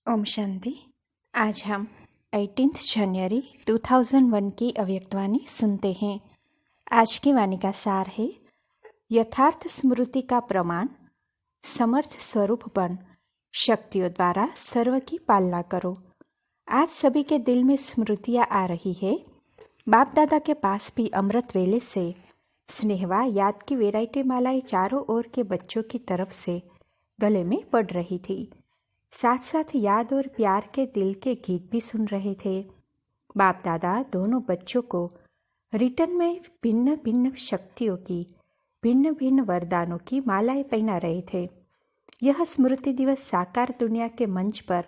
ओम शांति। आज हम 18 जनवरी 2001 की अव्यक्त वाणी सुनते हैं। आज की वाणी का सार है, यथार्थ स्मृति का प्रमाण, समर्थ स्वरूप बन, शक्तियों द्वारा सर्व की पालना करो। आज सभी के दिल में स्मृतियाँ आ रही है। बाप दादा के पास भी अमृत वेले से स्नेहवा याद की वैरायटी मालाएं चारों ओर के बच्चों की तरफ से गले में पड़ रही थी। साथ साथ याद और प्यार के दिल के गीत भी सुन रहे थे। बाप दादा दोनों बच्चों को रिटर्न में भिन्न भिन्न शक्तियों की, भिन्न भिन्न वरदानों की मालाएं पहना रहे थे। यह स्मृति दिवस साकार दुनिया के मंच पर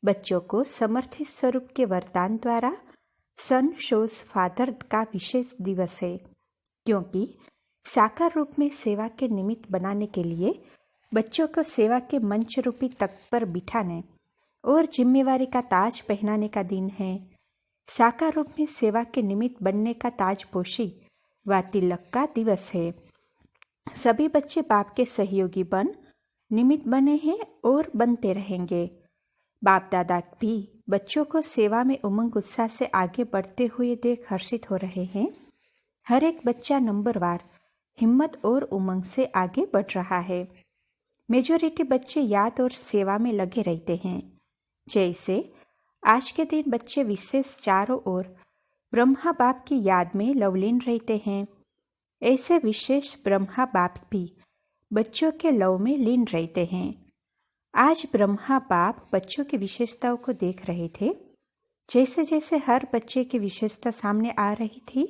बच्चों को समर्थित स्वरूप के वरदान द्वारा सन शोज फादर का विशेष दिवस है, क्योंकि साकार रूप में सेवा के निमित्त बनाने के लिए बच्चों को सेवा के मंच रूपी तख्त पर बिठाने और जिम्मेवारी का ताज पहनाने का दिन है। साकार रूप में सेवा के निमित्त बनने का ताजपोशी व तिलक का दिवस है। सभी बच्चे बाप के सहयोगी बन निमित्त बने हैं और बनते रहेंगे। बाप दादा भी बच्चों को सेवा में उमंग उत्साह से आगे बढ़ते हुए देख हर्षित हो रहे हैं। हर एक बच्चा नंबरवार हिम्मत और उमंग से आगे बढ़ रहा है। मेजॉरिटी बच्चे याद और सेवा में लगे रहते हैं। जैसे आज के दिन बच्चे विशेष चारों ओर ब्रह्मा बाप की याद में लवलीन रहते हैं। ऐसे विशेष ब्रह्मा बाप भी बच्चों के लव में लीन रहते हैं। आज ब्रह्मा बाप बच्चों की विशेषताओं को देख रहे थे। जैसे जैसे हर बच्चे की विशेषता सामने आ रही थी,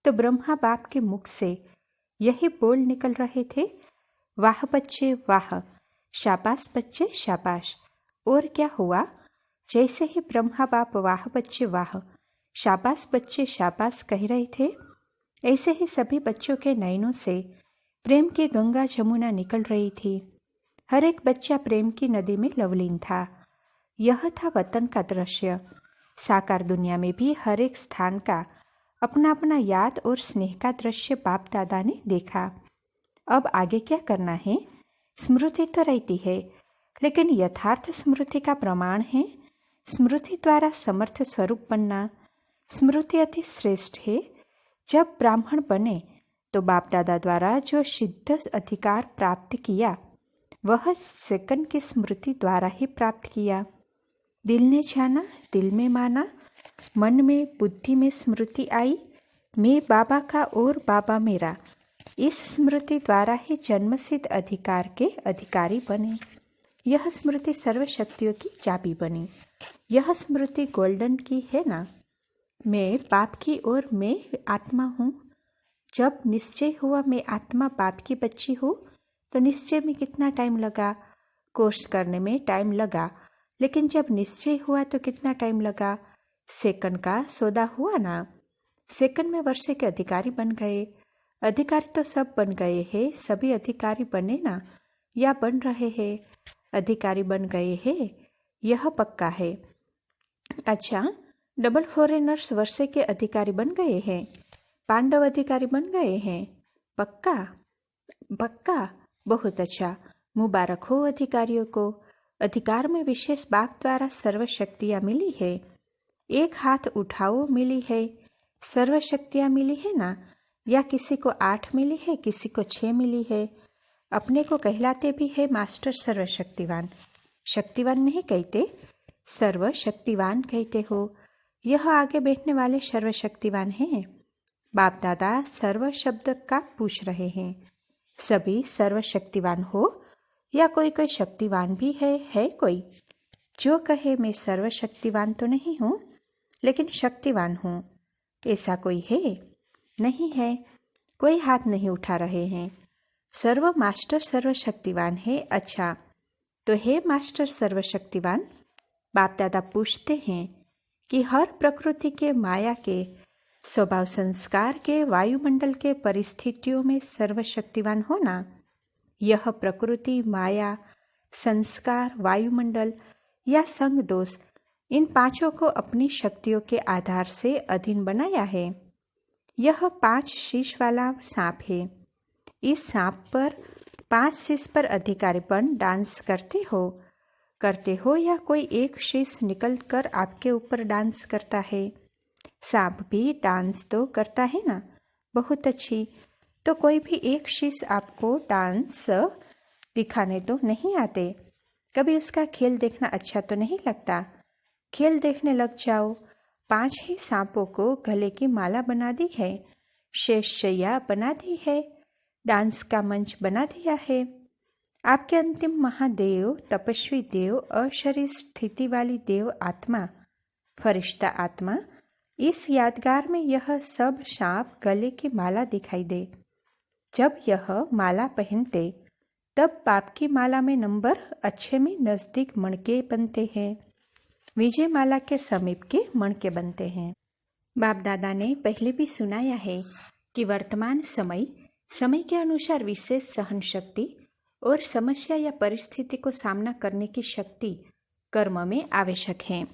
तो ब्रह्मा बाप के मुख से यही बोल निकल रहे थे, वाह बच्चे वाह, शाबाश बच्चे शाबाश। और क्या हुआ? जैसे ही ब्रह्मा बाप वाह बच्चे वाह, शाबाश बच्चे शाबाश कह रहे थे, ऐसे ही सभी बच्चों के नयनों से प्रेम की गंगा जमुना निकल रही थी। हर एक बच्चा प्रेम की नदी में लवलीन था। यह था वतन का दृश्य। साकार दुनिया में भी हर एक स्थान का अपना अपना याद और स्नेह का दृश्य बाप दादा ने देखा। अब आगे क्या करना है? स्मृति तो रहती है, लेकिन यथार्थ स्मृति का प्रमाण है स्मृति द्वारा समर्थ स्वरूप बनना। स्मृति अति श्रेष्ठ है। जब ब्राह्मण बने तो बाप दादा द्वारा जो सिद्ध अधिकार प्राप्त किया, वह सेकंड की स्मृति द्वारा ही प्राप्त किया। दिल ने जाना, दिल में माना, मन में बुद्धि में स्मृति आई, मैं बाबा का और बाबा मेरा। इस स्मृति द्वारा ही जन्मसिद्ध अधिकार के अधिकारी बने। यह स्मृति सर्व शक्तियों की चाबी बनी। यह स्मृति गोल्डन की है ना। मैं बाप की और मैं आत्मा हूँ। जब निश्चय हुआ मैं आत्मा बाप की बच्ची हूँ, तो निश्चय में कितना टाइम लगा? कोर्स करने में टाइम लगा, लेकिन जब निश्चय हुआ तो कितना टाइम लगा? सेकंड का सौदा हुआ ना। सेकंड में वर्षे के अधिकारी बन गए। अधिकारी तो सब बन गए हैं। सभी अधिकारी बने ना, या बन रहे हैं? अधिकारी बन गए हैं, यह पक्का है। अच्छा, डबल फॉरेनर्स वर्षे के अधिकारी बन गए हैं। पांडव अधिकारी बन गए हैं। पक्का? पक्का। बहुत अच्छा। मुबारक हो अधिकारियों को। अधिकार में विशेष बाप द्वारा सर्व शक्तियाँ मिली है। एक हाथ उठाओ, मिली है। सर्व शक्तियाँ मिली है ना। या किसी को 8 मिली है, किसी को 6 मिली है। अपने को कहलाते भी है मास्टर सर्वशक्तिवान। शक्तिवान नहीं कहते, सर्वशक्तिवान कहते हो। यह आगे बैठने वाले सर्वशक्तिवान हैं। बाप दादा सर्व शब्द का पूछ रहे हैं। सभी सर्वशक्तिवान हो या कोई कोई शक्तिवान भी है कोई? जो कहे मैं सर्वशक्तिवान तो नहीं हूँ, लेकिन शक्तिवान हूँ, ऐसा कोई है? नहीं है। कोई हाथ नहीं उठा रहे हैं। सर्व मास्टर सर्वशक्तिवान है। अच्छा, तो हे मास्टर सर्वशक्तिवान, बाप दादा पूछते हैं कि हर प्रकृति के, माया के, स्वभाव संस्कार के, वायुमंडल के परिस्थितियों में सर्वशक्तिवान हो ना। यह प्रकृति, माया, संस्कार, वायुमंडल या संग दोष, इन पांचों को अपनी शक्तियों के आधार से अधीन बनाया है। यह 5 शीश वाला सांप है। इस सांप पर 5 शीश पर अधिकारी बन डांस करते हो। करते हो या कोई एक शीश निकल कर आपके ऊपर डांस करता है? सांप भी डांस तो करता है ना। बहुत अच्छी। तो कोई भी एक शीश आपको डांस दिखाने तो नहीं आते। कभी उसका खेल देखना अच्छा तो नहीं लगता। खेल देखने लग जाओ। 5 ही सांपों को गले की माला बना दी है, शेषशैया बना दी है, डांस का मंच बना दिया है। आपके अंतिम महादेव, तपस्वी देव, अशरीर स्थिति वाली देव आत्मा, फरिश्ता आत्मा, इस यादगार में यह सब सांप गले की माला दिखाई दे। जब यह माला पहनते तब बाप की माला में नंबर अच्छे में नजदीक मणके बनते हैं, विजय माला के समीप के मणके बनते हैं। बाप दादा ने पहले भी सुनाया है कि वर्तमान समय के अनुसार विशेष सहन शक्ति और समस्या या परिस्थिति को सामना करने की शक्ति कर्म में आवश्यक है।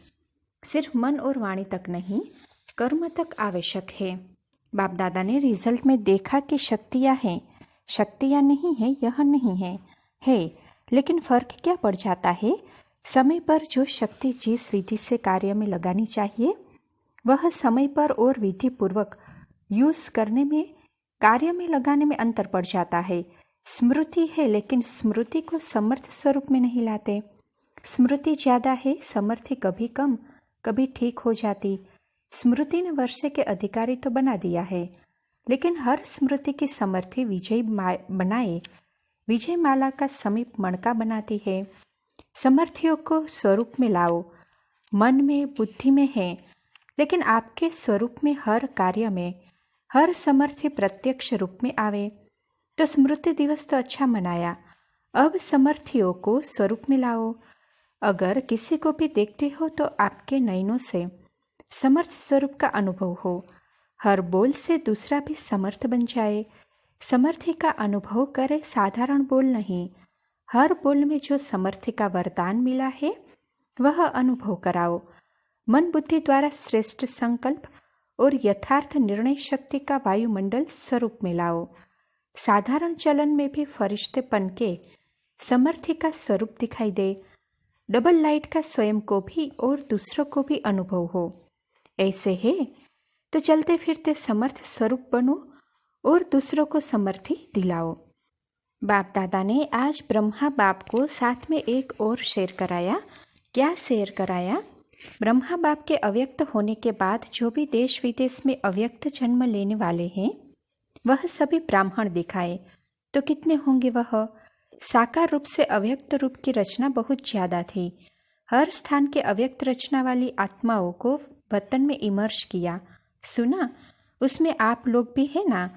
सिर्फ मन और वाणी तक नहीं, कर्म तक आवश्यक है। बाप दादा ने रिजल्ट में देखा कि शक्तियाँ हैं, शक्तियाँ नहीं है यह नहीं है, लेकिन फर्क क्या पड़ जाता है? समय पर जो शक्ति जिस विधि से कार्य में लगानी चाहिए वह समय पर और विधि पूर्वक यूज करने में, कार्य में लगाने में अंतर पड़ जाता है। स्मृति है लेकिन स्मृति को समर्थ स्वरूप में नहीं लाते। स्मृति ज्यादा है, समर्थी कभी कम, कभी ठीक हो जाती। स्मृति ने वर्षे के अधिकारी तो बना दिया है, लेकिन हर स्मृति की समर्थी विजय बनाए, विजय माला का समीप मणका बनाती है। समर्थियों को स्वरूप में लाओ। मन में, बुद्धि में है, लेकिन आपके स्वरूप में हर कार्य में हर समर्थी प्रत्यक्ष रूप में आवे। तो स्मृति दिवस तो अच्छा मनाया, अब समर्थियों को स्वरूप में लाओ। अगर किसी को भी देखते हो तो आपके नयनों से समर्थ स्वरूप का अनुभव हो। हर बोल से दूसरा भी समर्थ बन जाए। समर्थी का अनुभव करे, साधारण बोल नहीं। हर बोल में जो समर्थी का वरदान मिला है वह अनुभव कराओ। मन बुद्धि द्वारा श्रेष्ठ संकल्प और यथार्थ निर्णय शक्ति का वायुमंडल स्वरूप में लाओ। साधारण चलन में भी फरिश्तेपन के समर्थी का स्वरूप दिखाई दे। डबल लाइट का स्वयं को भी और दूसरों को भी अनुभव हो। ऐसे है तो चलते फिरते समर्थ स्वरूप बनो और दूसरों को समर्थी दिलाओ। बाप दादा ने आज ब्रह्मा बाप को साथ में एक और शेयर कराया। क्या शेयर कराया? ब्रह्मा बाप के अव्यक्त होने के बाद जो भी देश विदेश में अव्यक्त जन्म लेने वाले हैं वह सभी ब्राह्मण दिखाए। तो कितने होंगे वह? साकार रूप से अव्यक्त रूप की रचना बहुत ज्यादा थी। हर स्थान के अव्यक्त रचना वाली आत्माओं को वतन में इमर्श किया। सुना? उसमें आप लोग भी है ना।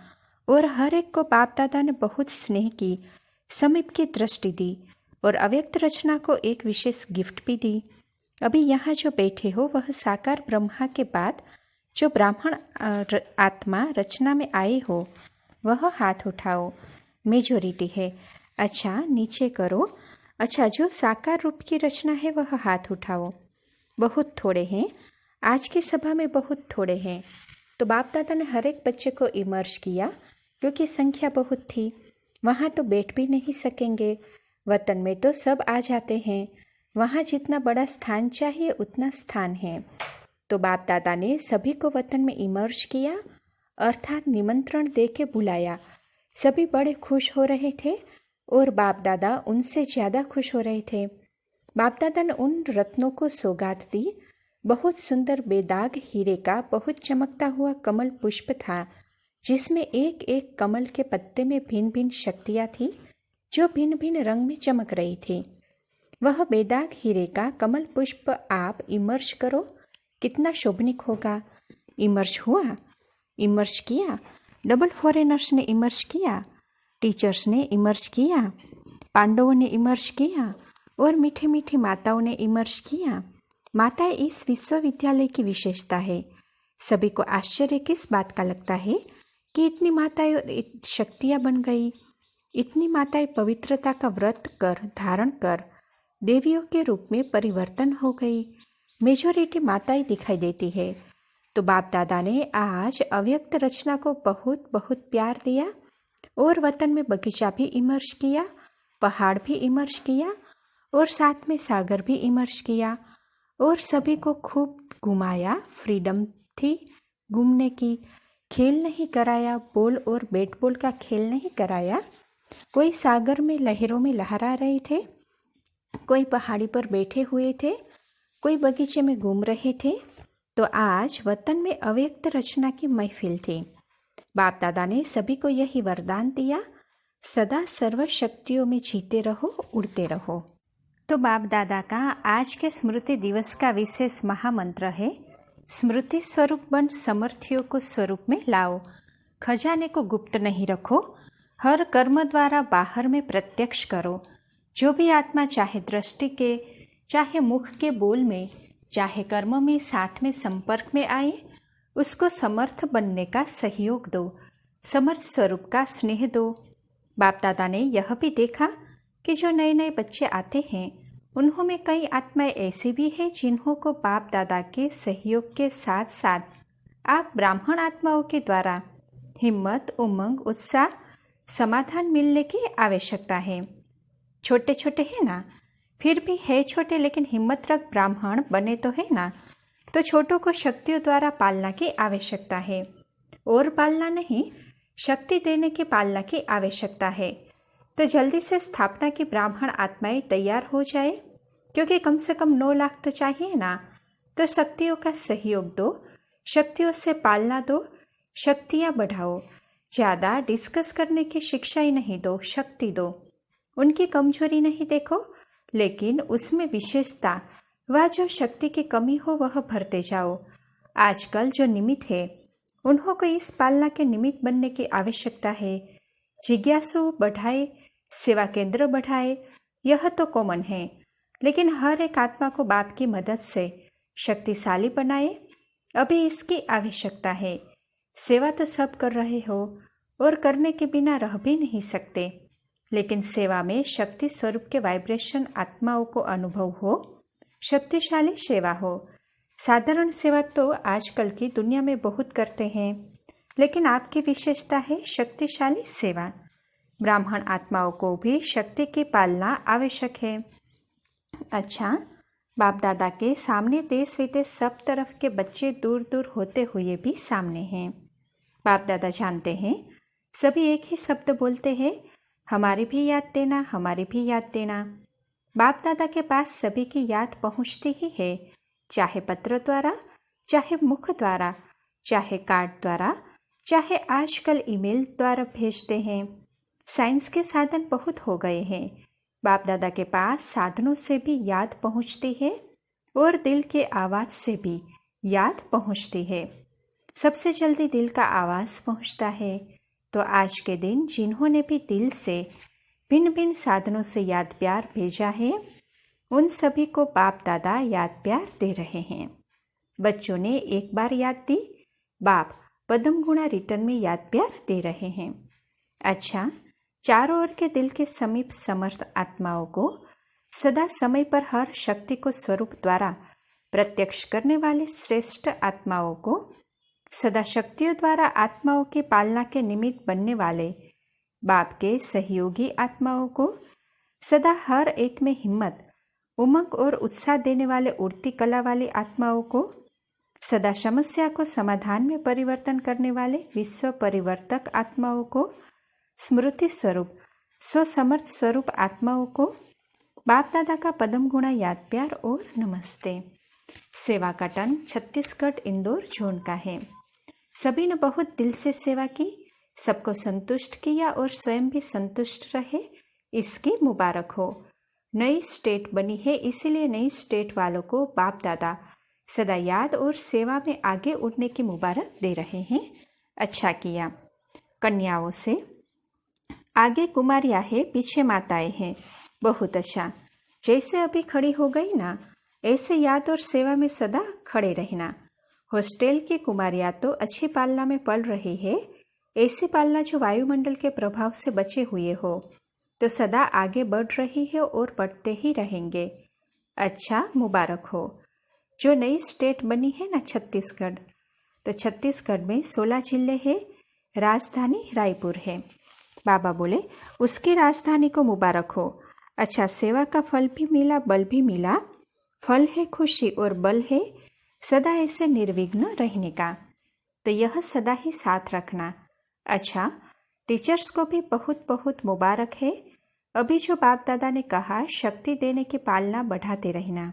और हर एक को बाप दादा ने बहुत स्नेह की, समीप की दृष्टि दी और अव्यक्त रचना को एक विशेष गिफ्ट भी दी। अभी यहाँ जो बैठे हो वह साकार ब्रह्मा के बाद जो ब्राह्मण आत्मा रचना में आए हो वह हाथ उठाओ। मेजोरिटी है। अच्छा नीचे करो। अच्छा जो साकार रूप की रचना है वह हाथ उठाओ। बहुत थोड़े हैं, आज की सभा में बहुत थोड़े हैं। तो बाप दादा ने हर एक बच्चे को इमर्श किया क्योंकि संख्या बहुत थी। वहाँ तो बैठ भी नहीं सकेंगे। वतन में तो सब आ जाते हैं, वहाँ जितना बड़ा स्थान चाहिए उतना स्थान है। तो बाप दादा ने सभी को वतन में इमर्श किया, अर्थात निमंत्रण दे के बुलाया। सभी बड़े खुश हो रहे थे और बाप दादा उनसे ज़्यादा खुश हो रहे थे। बाप दादा ने उन रत्नों को सौगात दी। बहुत सुंदर बेदाग हीरे का बहुत चमकता हुआ कमल पुष्प था, जिसमें एक एक कमल के पत्ते में भिन्न भिन्न शक्तियाँ थी जो भिन्न भिन्न रंग में चमक रही थी। वह बेदाग हीरे का कमल पुष्प आप इमर्श करो, कितना शोभनिक होगा। इमर्श हुआ, इमर्श किया। डबल फॉरेनर्स ने इमर्श किया, टीचर्स ने इमर्श किया, पांडवों ने इमर्श किया और मीठी मीठी माताओं ने इमर्श किया। माताएं इस विश्वविद्यालय की विशेषता है। सभी को आश्चर्य किस बात का लगता है कि इतनी माताएं और शक्तियाँ बन गई। इतनी माताएं पवित्रता का व्रत कर धारण कर देवियों के रूप में परिवर्तन हो गई। मेजोरिटी माताएं दिखाई देती है। तो बाप दादा ने आज अव्यक्त रचना को बहुत बहुत प्यार दिया और वतन में बगीचा भी इमर्श किया, पहाड़ भी इमर्श किया और साथ में सागर भी इमर्ज किया और सभी को खूब घुमाया। फ्रीडम थी घूमने की। खेल नहीं कराया, बॉल और बैट बॉल का खेल नहीं कराया। कोई सागर में लहरों में लहरा रहे थे, कोई पहाड़ी पर बैठे हुए थे, कोई बगीचे में घूम रहे थे। तो आज वतन में अव्यक्त रचना की महफिल थी। बाप दादा ने सभी को यही वरदान दिया, सदा सर्व शक्तियों में जीते रहो, उड़ते रहो। तो बाप दादा का आज के स्मृति दिवस का विशेष महामंत्र है, स्मृति स्वरूप बन समर्थियों को स्वरूप में लाओ। खजाने को गुप्त नहीं रखो, हर कर्म द्वारा बाहर में प्रत्यक्ष करो। जो भी आत्मा चाहे दृष्टि के, चाहे मुख के बोल में, चाहे कर्म में साथ में संपर्क में आए, उसको समर्थ बनने का सहयोग दो, समर्थ स्वरूप का स्नेह दो। बाप दादा ने यह भी देखा कि जो नए नए बच्चे आते हैं उन्होंने कई आत्माएं ऐसी भी हैं जिन्हों को बाप दादा के सहयोग के साथ साथ आप ब्राह्मण आत्माओं के द्वारा हिम्मत, उमंग, उत्साह, समाधान मिलने की आवश्यकता है। छोटे छोटे हैं ना, फिर भी है छोटे लेकिन हिम्मत रख ब्राह्मण बने तो है ना। तो छोटों को शक्तियों द्वारा पालना की आवश्यकता है, और पालना नहीं, शक्ति देने की पालना की आवश्यकता है। तो जल्दी से स्थापना की ब्राह्मण आत्माएं तैयार हो जाए, क्योंकि कम से कम 9 लाख तो चाहिए ना। तो शक्तियों का सहयोग दो, शक्तियों से पालना दो, शक्तियाँ बढ़ाओ। ज़्यादा डिस्कस करने की शिक्षा ही नहीं दो, शक्ति दो। उनकी कमजोरी नहीं देखो, लेकिन उसमें विशेषता, वह जो शक्ति की कमी हो वह भरते जाओ। आजकल जो निमित्त है उन्हों को इस पालना के निमित्त बनने की आवश्यकता है। जिज्ञासु बढ़ाए, सेवा केंद्र बढ़ाए, यह तो कॉमन है, लेकिन हर एक आत्मा को बाप की मदद से शक्तिशाली बनाए, अभी इसकी आवश्यकता है। सेवा तो सब कर रहे हो और करने के बिना रह भी नहीं सकते, लेकिन सेवा में शक्ति स्वरूप के वाइब्रेशन आत्माओं को अनुभव हो, शक्तिशाली सेवा हो। साधारण सेवा तो आजकल की दुनिया में बहुत करते हैं, लेकिन आपकी विशेषता है शक्तिशाली सेवा। ब्राह्मण आत्माओं को भी शक्ति की पालना आवश्यक है। अच्छा, बाप दादा के सामने देश विदेश सब तरफ के बच्चे दूर दूर होते हुए भी सामने हैं। बाप दादा जानते हैं, सभी एक ही शब्द बोलते हैं, हमारी भी याद देना, हमारी भी याद देना। बाप दादा के पास सभी की याद पहुंचती ही है, चाहे पत्र द्वारा, चाहे मुख द्वारा, चाहे कार्ड द्वारा, चाहे आजकल ईमेल द्वारा भेजते हैं। साइंस के साधन बहुत हो गए हैं, बाप दादा के पास साधनों से भी याद पहुंचती है और दिल के आवाज़ से भी याद पहुंचती है। सबसे जल्दी दिल का आवाज़ पहुंचता है। तो आज के दिन जिन्होंने भी दिल से भिन्न भिन्न साधनों से याद प्यार भेजा है, उन सभी को बाप दादा याद प्यार दे रहे हैं। बच्चों ने एक बार याद दी, बाप पद्म गुणा रिटर्न में याद प्यार दे रहे हैं। अच्छा, चारों ओर के दिल के समीप समर्थ आत्माओं को सदा समय पर हर शक्ति को स्वरूप द्वारा प्रत्यक्ष करने वाले श्रेष्ठ आत्माओं को, सदा शक्तियों द्वारा आत्माओं की पालना के निमित्त बनने वाले बाप के सहयोगी आत्माओं को, सदा हर एक में हिम्मत, उमंग और उत्साह देने वाले उड़ती कला वाली आत्माओं को, सदा समस्या को समाधान में परिवर्तन करने वाले विश्व परिवर्तक आत्माओं को, स्मृति स्वरूप स्वसमर्थ स्वरूप आत्माओं को बाप दादा का पद्म गुणा याद प्यार और नमस्ते। सेवा का टन छत्तीसगढ़ इंदौर जोन का है। सभी ने बहुत दिल से सेवा की, सबको संतुष्ट किया और स्वयं भी संतुष्ट रहे, इसकी मुबारक हो। नई स्टेट बनी है, इसीलिए नई स्टेट वालों को बाप दादा सदा याद और सेवा में आगे उठने की मुबारक दे रहे हैं। अच्छा किया। कन्याओं से आगे कुमारियाँ है, पीछे माताएं हैं, बहुत अच्छा। जैसे अभी खड़ी हो गई ना, ऐसे याद और सेवा में सदा खड़े रहना। हॉस्टल की कुमारियाँ तो अच्छी पालना में पल रही है, ऐसी पालना जो वायुमंडल के प्रभाव से बचे हुए हो, तो सदा आगे बढ़ रही है और बढ़ते ही रहेंगे। अच्छा, मुबारक हो। जो नई स्टेट बनी है ना छत्तीसगढ़, तो छत्तीसगढ़ में 16 जिले हैं, राजधानी रायपुर है। बाबा बोले उसकी राजधानी को मुबारक हो। अच्छा, सेवा का फल भी मिला, बल भी मिला। फल है खुशी और बल है सदा ऐसे निर्विघ्न रहने का, तो यह सदा ही साथ रखना। अच्छा, टीचर्स को भी बहुत बहुत मुबारक है। अभी जो बाप दादा ने कहा, शक्ति देने की पालना बढ़ाते रहना।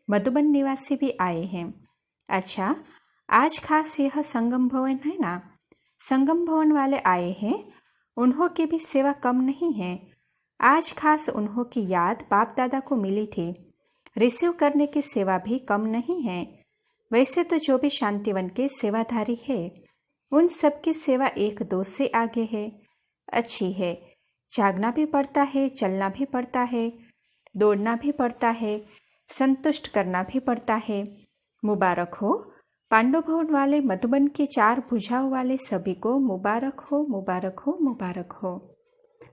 मधुबन निवासी भी आए हैं। अच्छा, आज खास यह संगम भवन है ना, संगम भवन वाले आए हैं। उन्हों की भी सेवा कम नहीं है। आज खास उन्हों की याद बाप दादा को मिली थी। रिसीव करने की सेवा भी कम नहीं है। वैसे तो जो भी शांतिवन के सेवाधारी है, उन सब की सेवा एक दो से आगे है, अच्छी है। जागना भी पड़ता है, चलना भी पड़ता है, दौड़ना भी पड़ता है, संतुष्ट करना भी पड़ता है। मुबारक हो पांडव भवन वाले, मधुबन की 4 भुजाओं वाले सभी को मुबारक हो, मुबारक हो, मुबारक हो।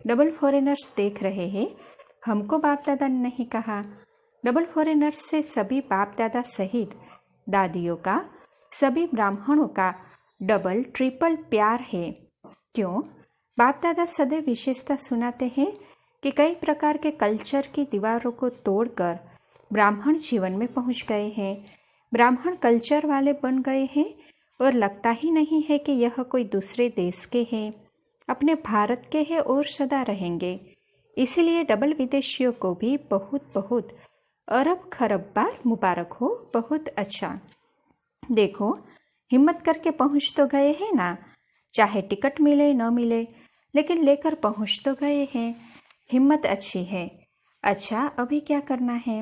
डबल फॉरेनर्स देख रहे हैं, हमको बाप दादा ने नहीं कहा। डबल फॉरेनर्स से सभी बाप दादा सहित दादियों का, सभी ब्राह्मणों का डबल ट्रिपल प्यार है। क्यों? बाप दादा सदैव विशेषता सुनाते हैं कि कई प्रकार के कल्चर की दीवारों को तोड़कर ब्राह्मण जीवन में पहुंच गए हैं, ब्राह्मण कल्चर वाले बन गए हैं और लगता ही नहीं है कि यह कोई दूसरे देश के हैं, अपने भारत के हैं और सदा रहेंगे। इसीलिए डबल विदेशियों को भी बहुत बहुत अरब खरब बार मुबारक हो, बहुत अच्छा। देखो, हिम्मत करके पहुंच तो गए हैं ना, चाहे टिकट मिले न मिले, लेकिन लेकर पहुंच तो गए हैं। हिम्मत अच्छी है। अच्छा, अभी क्या करना है?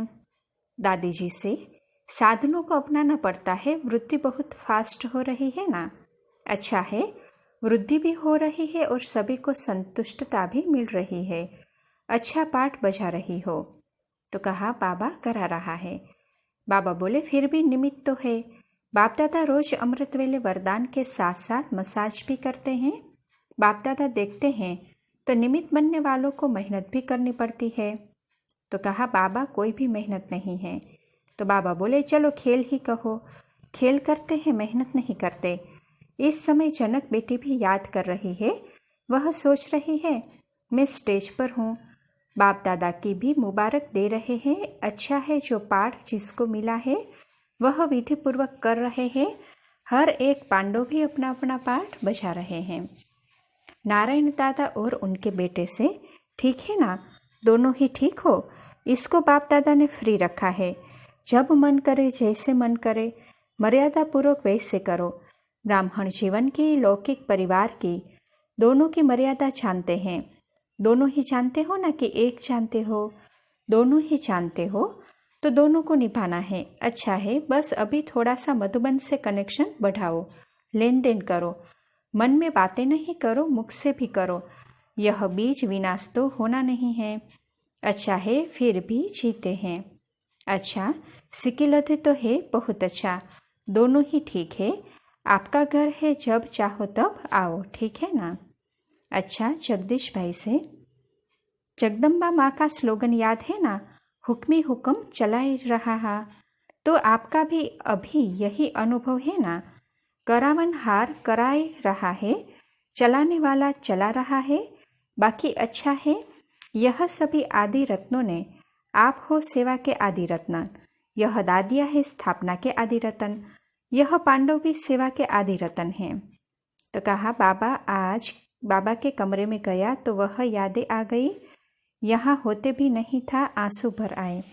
दादी जी से साधनों को अपनाना पड़ता है। वृद्धि बहुत फास्ट हो रही है ना, अच्छा है, वृद्धि भी हो रही है और सभी को संतुष्टता भी मिल रही है। अच्छा पाठ बजा रही हो। तो कहा, बाबा करा रहा है। बाबा बोले, फिर भी निमित्त तो है। बाप दादा रोज अमृत वेले वरदान के साथ साथ मसाज भी करते हैं। बाप दादा देखते हैं तो निमित्त बनने वालों को मेहनत भी करनी पड़ती है। तो कहा, बाबा कोई भी मेहनत नहीं है। तो बाबा बोले, चलो खेल ही कहो, खेल करते हैं, मेहनत नहीं करते। इस समय जनक बेटी भी याद कर रही है। वह सोच रही है मैं स्टेज पर हूँ। बाप दादा की भी मुबारक दे रहे हैं। अच्छा है, जो पाठ जिसको मिला है वह विधि पूर्वक कर रहे हैं। हर एक पांडव भी अपना अपना पाठ बजा रहे हैं। नारायण दादा और उनके बेटे से ठीक है ना, दोनों ही ठीक हो। इसको बाप दादा ने फ्री रखा है। जब मन करे, जैसे मन करे, मर्यादा पूर्वक वैसे करो। ब्राह्मण जीवन की, लौकिक परिवार की, दोनों की मर्यादा जानते हैं। दोनों ही जानते हो ना कि एक जानते हो, दोनों ही जानते हो तो दोनों को निभाना है। अच्छा है, बस अभी थोड़ा सा मधुबन से कनेक्शन बढ़ाओ, लेन देन करो, मन में बातें नहीं करो, मुख से भी करो। यह बीज विनाश तो होना नहीं है। अच्छा है, फिर भी जीते हैं। अच्छा, सिकिलते तो है, बहुत अच्छा, दोनों ही ठीक है। आपका घर है, जब चाहो तब आओ, ठीक है ना। अच्छा, जगदीश भाई से जगदम्बा माँ का स्लोगन याद है ना, हुक्मी हुक्म चलाए रहा है। तो आपका भी अभी यही अनुभव है ना, करावन हार कराए रहा है, चलाने वाला चला रहा है, बाकी अच्छा है। यह सभी आदि रत्नों ने, आप हो सेवा के आदि रत्न, यह दादिया है स्थापना के आदि रतन, यह पांडव भी सेवा के आदि रतन हैं। तो कहा, बाबा आज बाबा के कमरे में गया तो वह यादें आ गई, यहाँ होते भी नहीं था, आंसू भर आए।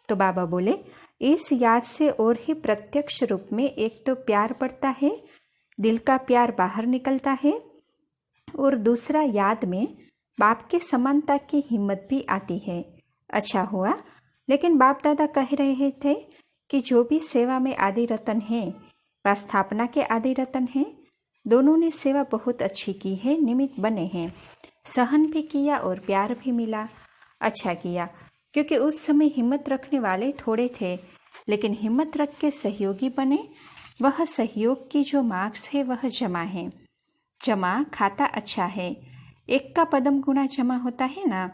तो बाबा बोले, इस याद से और ही प्रत्यक्ष रूप में एक तो प्यार बढ़ता है, दिल का प्यार बाहर निकलता है, और दूसरा याद में बाप की समानता की हिम्मत भी आती है। अच्छा हुआ। लेकिन बाप दादा कह रहे थे कि जो भी सेवा में आदि रतन है वह स्थापना के आदि रतन है। दोनों ने सेवा बहुत अच्छी की है, निमित्त बने हैं, सहन भी किया और प्यार भी मिला। अच्छा किया, क्योंकि उस समय हिम्मत रखने वाले थोड़े थे, लेकिन हिम्मत रख के सहयोगी बने। वह सहयोग की जो मार्क्स है वह जमा है। जमा खाता अच्छा है, एक का पदम गुना जमा होता है ना।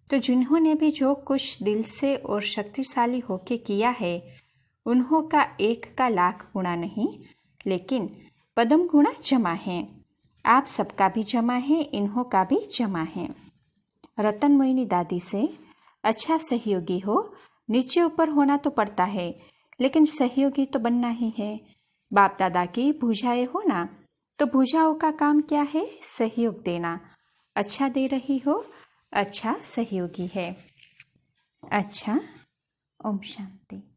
तो जिन्होंने भी जो कुछ दिल से और शक्तिशाली होके किया है, उन्हों का एक का लाख गुना नहीं, लेकिन पदम गुना जमा है। आप सबका भी जमा है, इन्हों का भी जमा है। रतन मोहिनी दादी से अच्छा सहयोगी हो, नीचे ऊपर होना तो पड़ता है, लेकिन सहयोगी तो बनना ही है। बाप दादा की भुजाएं हो ना, तो भुजाओं का काम क्या है? सहयोग देना। अच्छा दे रही हो, अच्छा सहयोगी है। अच्छा, ओम शांति।